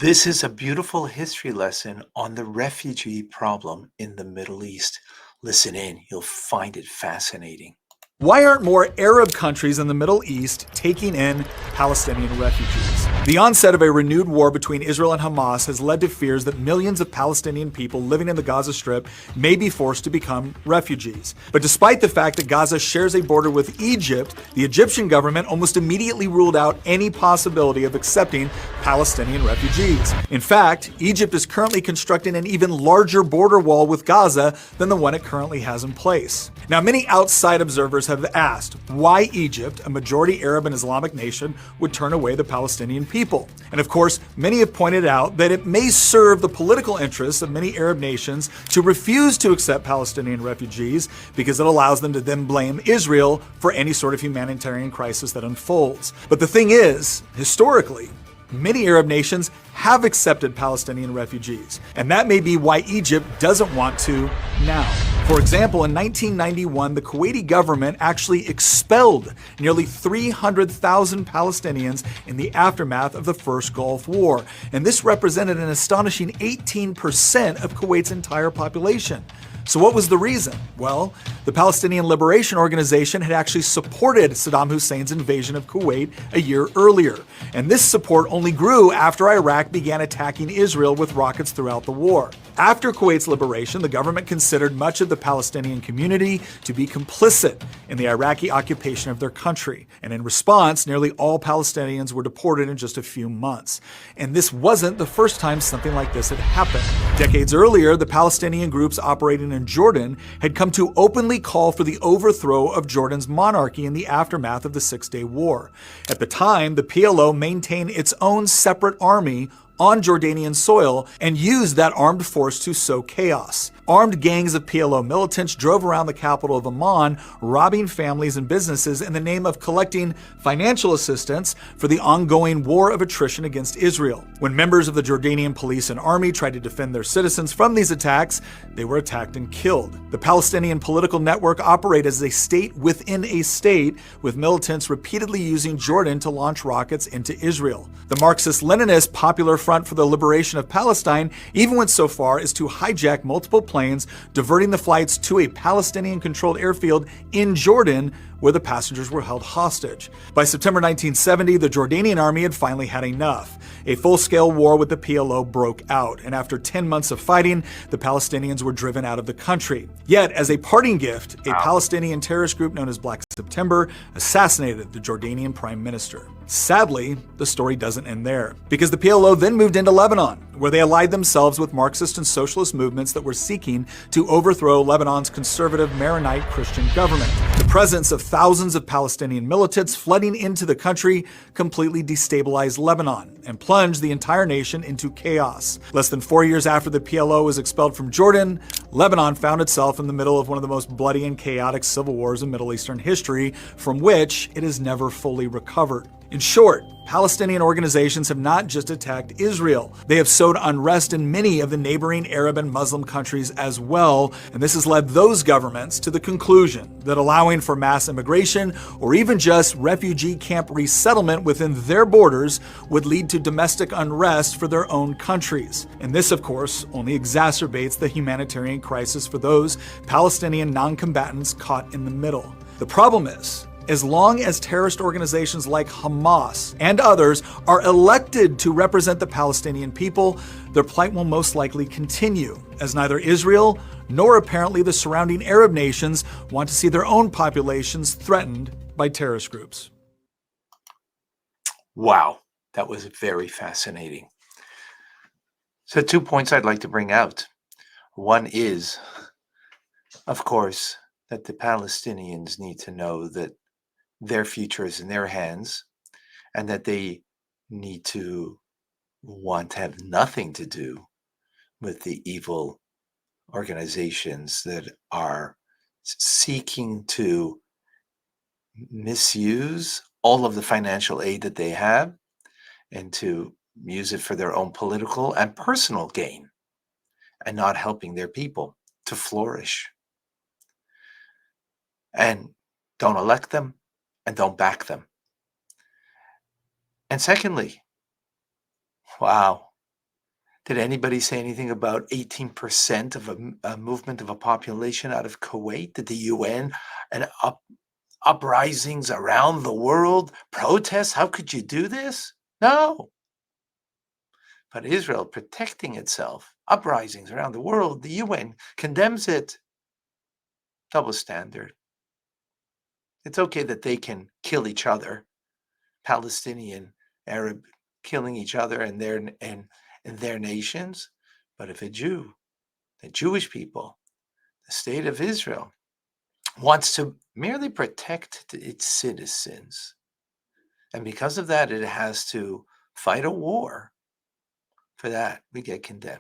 This is a beautiful history lesson on the refugee problem in the Middle East. Listen in, you'll find it fascinating. Why aren't more Arab countries in the Middle East taking in Palestinian refugees? The onset of a renewed war between Israel and Hamas has led to fears that millions of Palestinian people living in the Gaza Strip may be forced to become refugees. But despite the fact that Gaza shares a border with Egypt, the Egyptian government almost immediately ruled out any possibility of accepting Palestinian refugees. In fact, Egypt is currently constructing an even larger border wall with Gaza than the one it currently has in place. Now, many outside observers have asked why Egypt, a majority Arab and Islamic nation, would turn away the Palestinian people. And of course, many have pointed out that it may serve the political interests of many Arab nations to refuse to accept Palestinian refugees because it allows them to then blame Israel for any sort of humanitarian crisis that unfolds. But the thing is, historically, many Arab nations have accepted Palestinian refugees, and that may be why Egypt doesn't want to now. For example, in 1991, the Kuwaiti government actually expelled nearly 300,000 Palestinians in the aftermath of the First Gulf War, and this represented an astonishing 18% of Kuwait's entire population. So what was the reason? Well, the Palestinian Liberation Organization had actually supported Saddam Hussein's invasion of Kuwait a year earlier. And this support only grew after Iraq began attacking Israel with rockets throughout the war. After Kuwait's liberation, the government considered much of the Palestinian community to be complicit in the Iraqi occupation of their country. And in response, nearly all Palestinians were deported in just a few months. And this wasn't the first time something like this had happened. Decades earlier, the Palestinian groups operating in Jordan had come to openly call for the overthrow of Jordan's monarchy in the aftermath of the Six-Day War. At the time, the PLO maintained its own separate army on Jordanian soil and used that armed force to sow chaos. Armed gangs of PLO militants drove around the capital of Amman, robbing families and businesses in the name of collecting financial assistance for the ongoing war of attrition against Israel. When members of the Jordanian police and army tried to defend their citizens from these attacks, they were attacked and killed. The Palestinian political network operated as a state within a state, with militants repeatedly using Jordan to launch rockets into Israel. The Marxist-Leninist Popular Front for the Liberation of Palestine even went so far as to hijack multiple planes, diverting the flights to a Palestinian-controlled airfield in Jordan, where the passengers were held hostage. By September 1970, the Jordanian army had finally had enough. A full-scale war with the PLO broke out, and after 10 months of fighting, the Palestinians were driven out of the country. Yet, as a parting gift, a Palestinian terrorist group known as Black September assassinated the Jordanian prime minister. Sadly, the story doesn't end there, because the PLO then moved into Lebanon, where they allied themselves with Marxist and socialist movements that were seeking to overthrow Lebanon's conservative Maronite Christian government. The presence of thousands of Palestinian militants flooding into the country completely destabilized Lebanon and plunged the entire nation into chaos. Less than 4 years after the PLO was expelled from Jordan, Lebanon found itself in the middle of one of the most bloody and chaotic civil wars in Middle Eastern history, from which it has never fully recovered. In short, Palestinian organizations have not just attacked Israel. They have sowed unrest in many of the neighboring Arab and Muslim countries as well, and this has led those governments to the conclusion that allowing for mass immigration or even just refugee camp resettlement within their borders would lead to domestic unrest for their own countries. And this, of course, only exacerbates the humanitarian crisis for those Palestinian non-combatants caught in the middle. The problem is, as long as terrorist organizations like Hamas and others are elected to represent the Palestinian people, their plight will most likely continue, as neither Israel nor apparently the surrounding Arab nations want to see their own populations threatened by terrorist groups. Wow, that was very fascinating. So 2 points I'd like to bring out. One is, of course, that the Palestinians need to know that their future is in their hands, and that they need to want to have nothing to do with the evil organizations that are seeking to misuse all of the financial aid that they have and to use it for their own political and personal gain, and not helping their people to flourish. And don't elect them, and don't back them. And secondly, wow, Did anybody say anything about 18% of a movement of a population out of Kuwait? Did the UN and uprisings around the world, protests? How could you do this? No. But Israel protecting itself, uprisings around the world, the UN condemns it. Double standard. It's okay that they can kill each other, Palestinian, Arab, killing each other and their nations. But if a Jew, the Jewish people, the state of Israel, wants to merely protect its citizens, and because of that, it has to fight a war, for that, we get condemned.